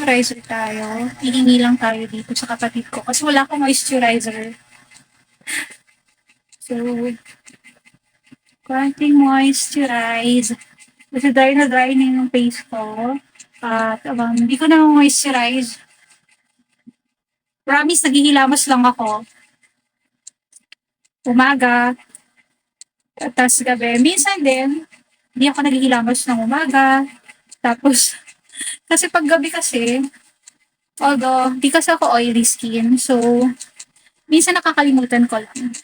moisturizer tayo. Hihingi lang tayo dito sa kapatid ko kasi wala akong moisturizer. So, konting moisturize. Kasi dry na yung face ko. At hindi ko na moisturize. Promise, naghihilamos lang ako. Umaga, tapos gabi. Minsan din, hindi ako naghihilamos ng umaga. Tapos, kasi pag gabi kasi, although, di kasi ako oily skin. So, minsan nakakalimutan ko lang.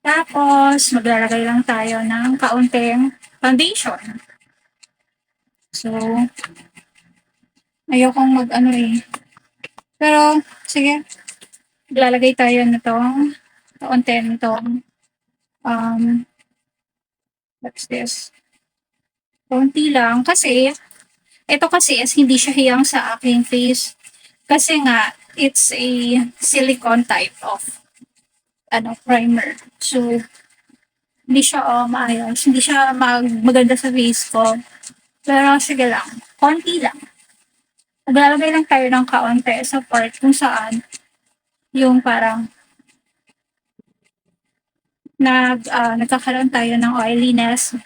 Tapos, maglalagay lang tayo ng kaunting foundation. So, ayokong mag-ano eh. Pero, sige. Maglalagay tayo nitong kaunti nitong what's this? Kaunti lang. Kasi, ito kasi is hindi siya hiyang sa aking face. Kasi nga, it's a silicone type of primer. So, hindi siya maayos. Hindi siya maganda sa face ko. Pero sige lang, konti lang. Maglalagay lang tayo ng kaunti sa part kung saan yung parang nagkakaroon tayo ng oiliness.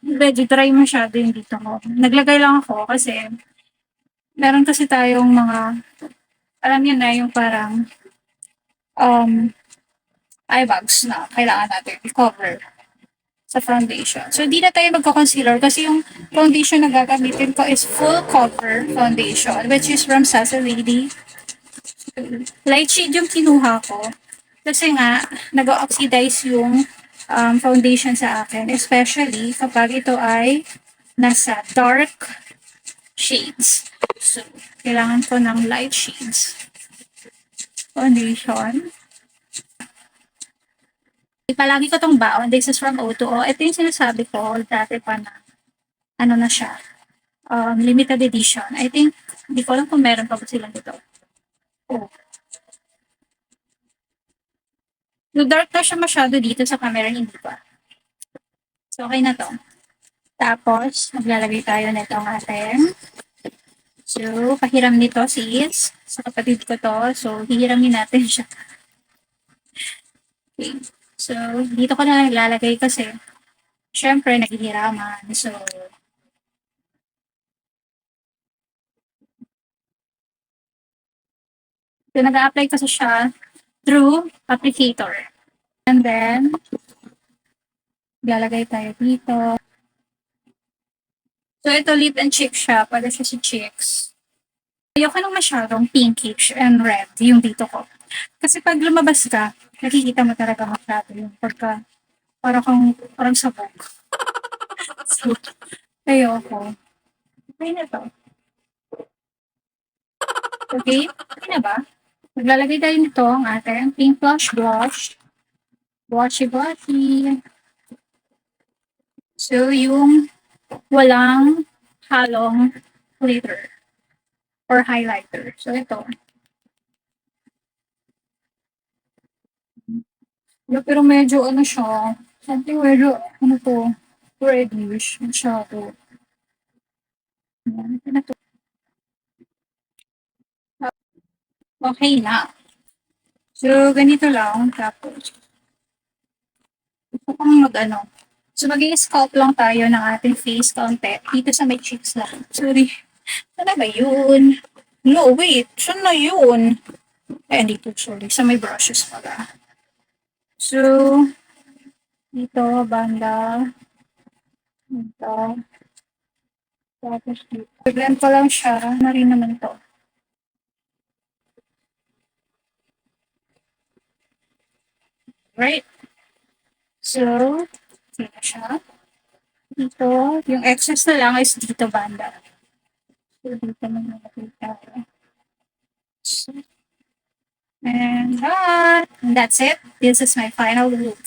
Medyo dry masyado yung dito ko. Naglagay lang ako kasi meron kasi tayong mga, alam niyo na, yung parang eye bags na kailangan natin i-cover sa foundation. So, hindi na tayo magko-concealer kasi yung foundation na gagamitin ko is full cover foundation, which is from Sasa Lady. Light shade yung kinuha ko. Kasi nga, nag-oxidize yung foundation sa akin. Especially kapag ito ay nasa dark shades. So, kailangan ko ng light shades. Foundation. Palagi ko tong baon. This is from O2O. Ito yung sinasabi ko dati pa na ano na siya. Limited edition. I think, hindi ko alam kung meron pa ba sila dito. Oh. Yung dark na siya masyado dito sa camera, hindi pa. So, okay na to. Tapos, maglalagay tayo nito ng ating. So, pahiram nito sis. Sa kapatid ko to. So, hihiramin natin siya. Okay. So, dito ko na ilalagay kasi syempre, naghihiraman. So, nag-a-apply kasi siya through applicator. And then, lalagay tayo dito. So, ito lip and cheek siya. Pwede siya si cheeks. Ayoko nang masyadong pinkish and red yung dito ko. Kasi pag lumabas ka, nakikita mo talaga masyado yung pagka parang sabog. So, ayoko. Okay na to. Okay? Okay na ba? Maglalagay tayo nito ang ating pink blush. Washy. So, yung walang halong glitter or highlighter. So, ito. Pero medyo ano siya, something medyo, ano to, reddish, masyado. Ito na to. Okay na. So, ganito lang. Tapos, ito pang mag-ano. So, mag-i-scalp lang tayo ng ating face konti. Dito sa may cheeks lang. Sorry. Ano ba yun? No, wait. Saan na yun? Ay, dito. Sorry. Sa may brushes pala. So, dito, banda. Dito. Tapos dito. I-blend ko lang siya. Na rin naman to. Right? So, dito siya. Dito. Yung excess na lang is dito banda. So, dito na nalagay tayo. So, and that's it. This is my final look.